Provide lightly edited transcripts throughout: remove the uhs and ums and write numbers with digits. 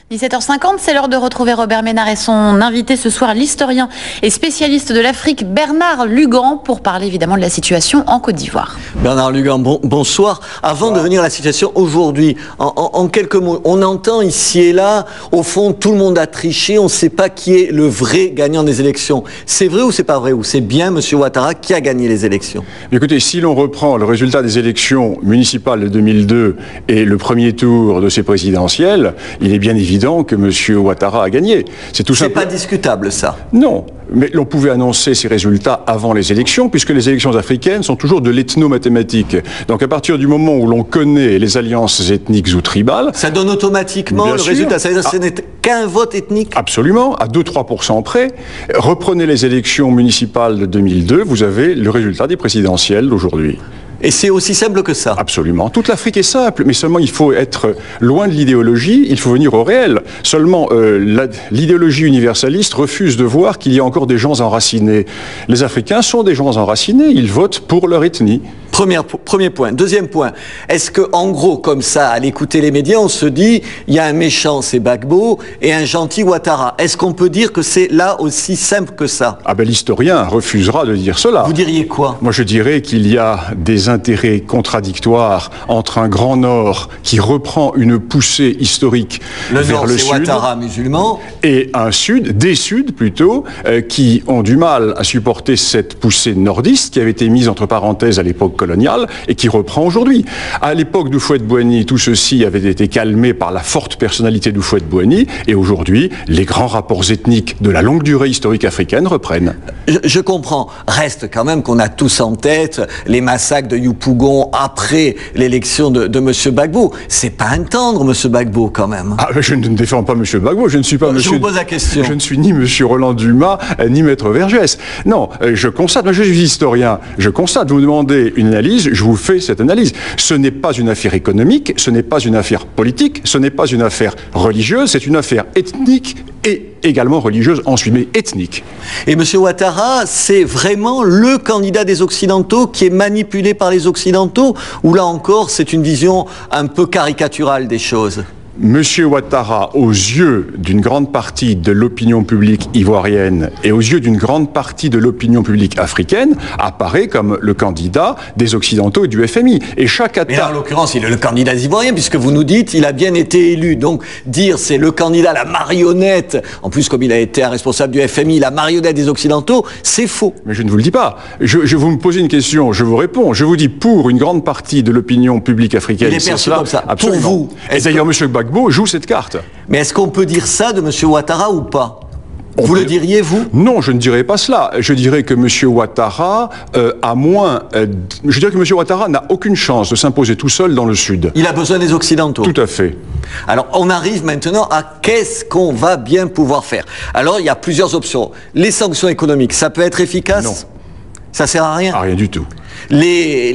17h50, c'est l'heure de retrouver Robert Ménard et son invité ce soir, l'historien et spécialiste de l'Afrique, Bernard Lugan, pour parler évidemment de la situation en Côte d'Ivoire. Bernard Lugan, bonsoir. Avant de venir à la situation aujourd'hui, en quelques mots, on entend ici et là, au fond, tout le monde a triché, on ne sait pas qui est le vrai gagnant des élections. C'est vrai ou c'est pas vrai? Ou c'est bien M. Ouattara qui a gagné les élections? Écoutez, si l'on reprend le résultat des élections municipales de 2002 et le premier tour de ces présidentielles, il est bien évident que M. Ouattara a gagné. C'est tout simple. C'est pas discutable, ça? Non, mais l'on pouvait annoncer ces résultats avant les élections, puisque les élections africaines sont toujours de l'ethnomathématique. Donc à partir du moment où l'on connaît les alliances ethniques ou tribales... Ça donne automatiquement le résultat. Ça veut dire que ce n'est qu'un vote ethnique? Absolument, à 2-3% près. Reprenez les élections municipales de 2002, vous avez le résultat des présidentielles d'aujourd'hui. Et c'est aussi simple que ça? Absolument. Toute l'Afrique est simple, mais seulement il faut être loin de l'idéologie, il faut venir au réel. Seulement, l'idéologie universaliste refuse de voir qu'il y a encore des gens enracinés. Les Africains sont des gens enracinés, ils votent pour leur ethnie. Premier point. Deuxième point, est-ce que, en gros, comme ça, à l'écouter les médias, on se dit, il y a un méchant, c'est Gbagbo, et un gentil Ouattara. Est-ce qu'on peut dire que c'est là aussi simple que ça? Ah ben l'historien refusera de dire cela. Vous diriez quoi? Moi je dirais qu'il y a des intérêts contradictoires entre un grand Nord qui reprend une poussée historique vers le Sud, Ouattara musulman, et un Sud, des Suds plutôt, qui ont du mal à supporter cette poussée nordiste qui avait été mise entre parenthèses à l'époque coloniale et qui reprend aujourd'hui. À l'époque d'Houphouët-Boigny, tout ceci avait été calmé par la forte personnalité d'Houphouët-Boigny, et aujourd'hui, les grands rapports ethniques de la longue durée historique africaine reprennent. Je comprends. Reste quand même qu'on a tous en tête les massacres de Yopougon après l'élection de M. Gbagbo. C'est pas un tendre, M. Gbagbo, quand même. Ah, je ne défends pas M. Gbagbo, je ne suis pas Je vous pose la question. Je ne suis ni M. Roland Dumas, ni Maître Vergès. Non, je constate, moi je suis historien, je constate, vous me demandez une analyse, je vous fais cette analyse. Ce n'est pas une affaire économique, ce n'est pas une affaire politique, ce n'est pas une affaire religieuse, c'est une affaire ethnique et également religieuse ensuite, mais ethnique. Et M. Ouattara, c'est vraiment le candidat des Occidentaux qui est manipulé par les Occidentaux, ou là encore, c'est une vision un peu caricaturale des choses? Monsieur Ouattara, aux yeux d'une grande partie de l'opinion publique ivoirienne et aux yeux d'une grande partie de l'opinion publique africaine, apparaît comme le candidat des Occidentaux et du FMI. Et chaque attaque... Mais là, en l'occurrence, il est le candidat ivoirien, puisque vous nous dites il a bien été élu. Donc, dire c'est le candidat, la marionnette, en plus, comme il a été un responsable du FMI, la marionnette des Occidentaux, c'est faux. Mais je ne vous le dis pas. Vous me posez une question, je vous réponds. Je vous dis pour une grande partie de l'opinion publique africaine. Il est perçu comme ça. Absolument. Pour vous. Et d'ailleurs, M. Gbagbo joue cette carte. Mais est-ce qu'on peut dire ça de M. Ouattara ou pas? Vous le diriez, vous? Non, je ne dirais pas cela. Je dirais que M. Ouattara a moins... je dirais que M. Ouattara n'a aucune chance de s'imposer tout seul dans le Sud. Il a besoin des Occidentaux. Tout à fait. Alors, on arrive maintenant à qu'est-ce qu'on va bien pouvoir faire. Alors, il y a plusieurs options. Les sanctions économiques, ça peut être efficace? Non. Ça sert à rien? À rien du tout. Les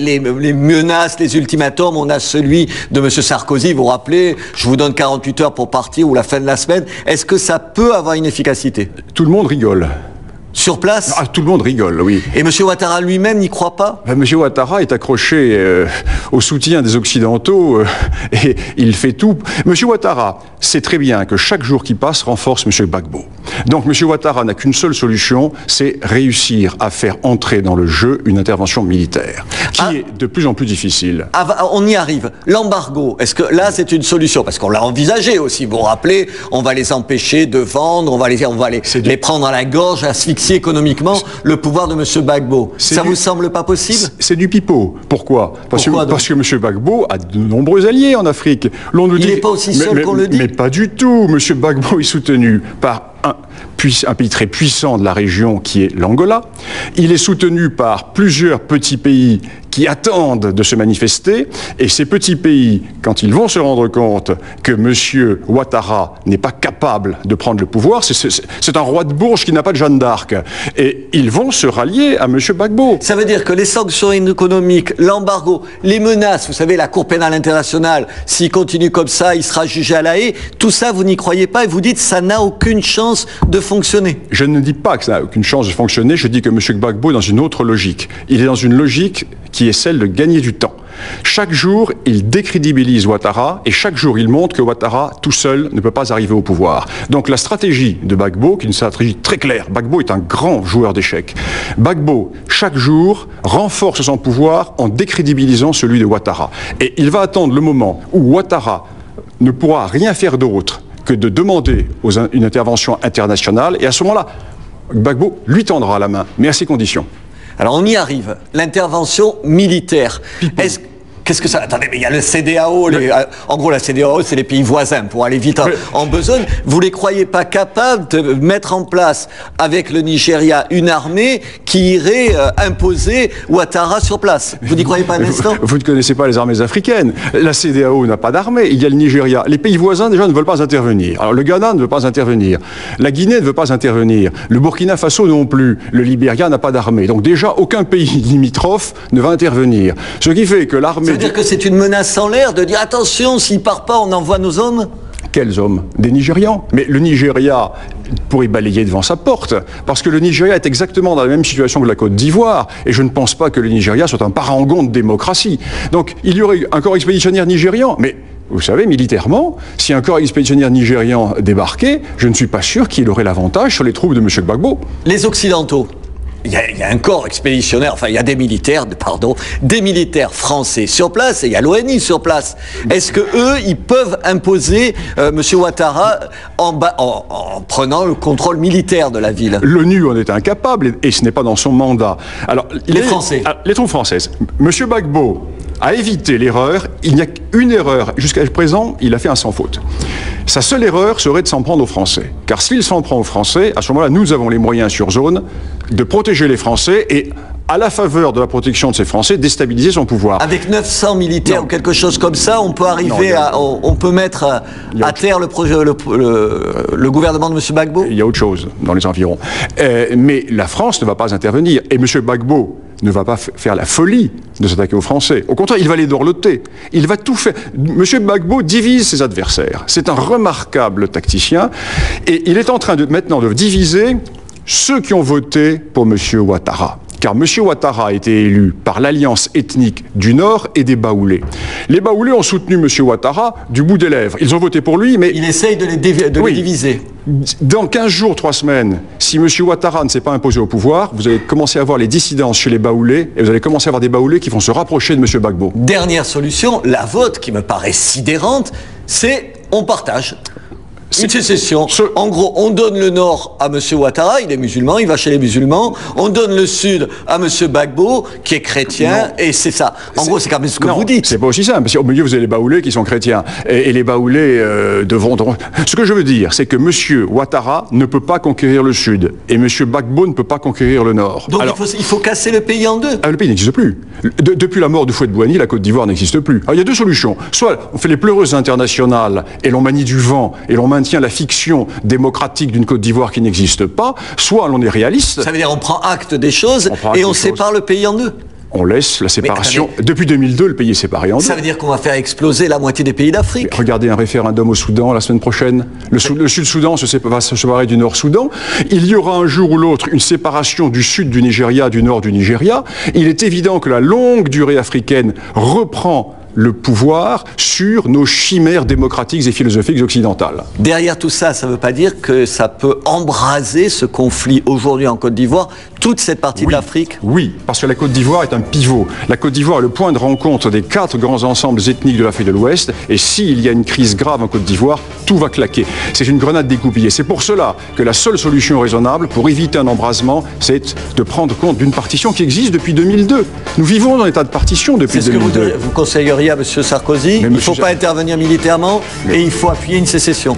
menaces, les ultimatums, on a celui de M. Sarkozy, vous vous rappelez, je vous donne 48 heures pour partir ou la fin de la semaine. Est-ce que ça peut avoir une efficacité? Tout le monde rigole. Sur place? Ah, tout le monde rigole, oui. Et M. Ouattara lui-même n'y croit pas? M. Ouattara est accroché au soutien des Occidentaux et il fait tout. M. Ouattara sait très bien que chaque jour qui passe renforce M. Gbagbo. Donc M. Ouattara n'a qu'une seule solution, c'est réussir à faire entrer dans le jeu une intervention militaire, qui est de plus en plus difficile. On y arrive. L'embargo, est-ce que là c'est une solution? Parce qu'on l'a envisagé aussi, vous vous rappelez, on va les empêcher de vendre, on va les prendre à la gorge, asphyxier économiquement le pouvoir de M. Gbagbo. Ça vous semble pas possible? C'est du pipeau. Pourquoi? Parce que M. Gbagbo a de nombreux alliés en Afrique. Il n'est pas aussi seul qu'on le dit? Mais pas du tout. M. Gbagbo est soutenu par un pays très puissant de la région qui est l'Angola. Il est soutenu par plusieurs petits pays qui attendent de se manifester, et ces petits pays, quand ils vont se rendre compte que M. Ouattara n'est pas capable de prendre le pouvoir, c'est un roi de Bourges qui n'a pas de Jeanne d'Arc, et ils vont se rallier à M. Gbagbo. Ça veut dire que les sanctions économiques, l'embargo, les menaces, vous savez, la Cour pénale internationale, s'il continue comme ça, il sera jugé à La Haye, tout ça, vous n'y croyez pas, et vous dites ça n'a aucune chance de fonctionner. Je ne dis pas que ça n'a aucune chance de fonctionner, je dis que M. Gbagbo est dans une autre logique. Il est dans une logique qui est celle de gagner du temps. Chaque jour, il décrédibilise Ouattara et chaque jour, il montre que Ouattara, tout seul, ne peut pas arriver au pouvoir. Donc la stratégie de Gbagbo, qui est une stratégie très claire, Gbagbo est un grand joueur d'échecs. Gbagbo, chaque jour, renforce son pouvoir en décrédibilisant celui de Ouattara. Et il va attendre le moment où Ouattara ne pourra rien faire d'autre que de demander une intervention internationale. Et à ce moment-là, Gbagbo lui tendra la main, mais à ses conditions. Alors on y arrive. L'intervention militaire. Qu'est-ce que ça... Attendez, mais il y a le CEDEAO. En gros, la CEDEAO, c'est les pays voisins pour aller vite en besogne. Vous ne les croyez pas capables de mettre en place, avec le Nigeria, une armée qui irait imposer Ouattara sur place? Vous n'y croyez pas un instant? Vous ne connaissez pas les armées africaines. La CEDEAO n'a pas d'armée. Il y a le Nigeria. Les pays voisins, déjà, ne veulent pas intervenir. Alors, le Ghana ne veut pas intervenir. La Guinée ne veut pas intervenir. Le Burkina Faso non plus. Le Libéria n'a pas d'armée. Donc, déjà, aucun pays limitrophe ne va intervenir. Ce qui fait que l'armée... Ça veut dire que c'est une menace en l'air de dire attention, s'il part pas, on envoie nos hommes? Quels hommes? Des Nigérians. Mais le Nigeria pourrait balayer devant sa porte, parce que le Nigeria est exactement dans la même situation que la Côte d'Ivoire, et je ne pense pas que le Nigeria soit un parangon de démocratie. Donc il y aurait un corps expéditionnaire nigérian, mais vous savez, militairement, si un corps expéditionnaire nigérian débarquait, je ne suis pas sûr qu'il aurait l'avantage sur les troupes de M. Gbagbo. Les Occidentaux, il y a un corps expéditionnaire, enfin il y a des militaires français sur place et il y a l'ONI sur place. Est-ce que eux, ils peuvent imposer M. Ouattara en prenant le contrôle militaire de la ville? L'ONU en est incapable et ce n'est pas dans son mandat. Alors, les Français, les troupes françaises. M. Gbagbo a évité l'erreur. Il n'y a qu'une erreur. Jusqu'à présent, il a fait un sans faute. Sa seule erreur serait de s'en prendre aux Français. Car s'il s'en prend aux Français, à ce moment-là, nous avons les moyens sur zone de protéger les Français et, à la faveur de la protection de ces Français, déstabiliser son pouvoir. Avec 900 militaires ou quelque chose comme ça, on peut arriver on peut mettre à terre le gouvernement de M. Gbagbo? Il y a autre chose dans les environs. Mais la France ne va pas intervenir. Et M. Gbagbo ne va pas faire la folie de s'attaquer aux Français. Au contraire, il va les dorloter. Il va tout faire. M. Gbagbo divise ses adversaires. C'est un remarquable tacticien. Et il est en train maintenant de diviser ceux qui ont voté pour M. Ouattara. Car M. Ouattara a été élu par l'alliance ethnique du Nord et des Baoulés. Les Baoulés ont soutenu M. Ouattara du bout des lèvres. Ils ont voté pour lui, mais... Il essaye de les diviser. Dans 15 jours, 3 semaines, si M. Ouattara ne s'est pas imposé au pouvoir, vous allez commencer à voir les dissidences chez les Baoulés, et vous allez commencer à avoir des Baoulés qui vont se rapprocher de M. Gbagbo. Dernière solution, la vôtre, qui me paraît sidérante, c'est on partage. Une sécession. En gros, on donne le nord à M. Ouattara, il est musulman, il va chez les musulmans. On donne le sud à M. Gbagbo, qui est chrétien, et c'est ça. En gros, c'est quand même ce que vous dites. C'est pas aussi simple, parce qu'au milieu, vous avez les Baoulés qui sont chrétiens. Et les Baoulés devront... Ce que je veux dire, c'est que M. Ouattara ne peut pas conquérir le sud, et M. Gbagbo ne peut pas conquérir le nord. Donc alors, il faut casser le pays en deux. Le pays n'existe plus. Depuis la mort de Fouet-de-Boigny, la Côte d'Ivoire n'existe plus. Alors, il y a deux solutions. Soit on fait les pleureuses internationales, et l'on manie du vent, et l'on maintient la fiction démocratique d'une Côte d'Ivoire qui n'existe pas, soit l'on est réaliste. Ça veut dire on prend acte des choses et on sépare le pays en deux. On laisse la séparation. Depuis 2002, le pays est séparé en deux. Ça veut dire qu'on va faire exploser la moitié des pays d'Afrique. Regardez un référendum au Soudan la semaine prochaine. Le Sud-Soudan va se séparer du Nord-Soudan. Il y aura un jour ou l'autre une séparation du sud du Nigeria, du nord du Nigeria. Il est évident que la longue durée africaine reprend le pouvoir sur nos chimères démocratiques et philosophiques occidentales. Derrière tout ça, ça ne veut pas dire que ça peut embraser ce conflit aujourd'hui en Côte d'Ivoire, toute cette partie de l'Afrique? Oui, parce que la Côte d'Ivoire est un pivot. La Côte d'Ivoire est le point de rencontre des 4 grands ensembles ethniques de l'Afrique de l'Ouest, et s'il y a une crise grave en Côte d'Ivoire, tout va claquer. C'est une grenade dégoupillée. C'est pour cela que la seule solution raisonnable pour éviter un embrasement, c'est de prendre compte d'une partition qui existe depuis 2002. Nous vivons dans l'état de partition depuis 2002. C'est ce que vous conseilleriez à M. Sarkozy? Il ne faut pas intervenir militairement et il faut appuyer une sécession.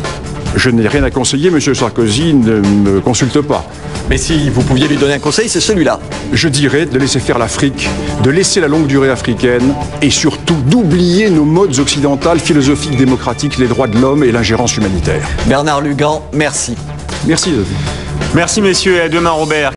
Je n'ai rien à conseiller, M. Sarkozy ne me consulte pas. Mais si vous pouviez lui donner un conseil, c'est celui-là. Je dirais de laisser faire l'Afrique, de laisser la longue durée africaine et surtout d'oublier nos modes occidentales, philosophiques, démocratiques, les droits de l'homme et l'ingérence humanitaire. Bernard Lugan, merci. Merci, David. Merci messieurs et à demain Robert.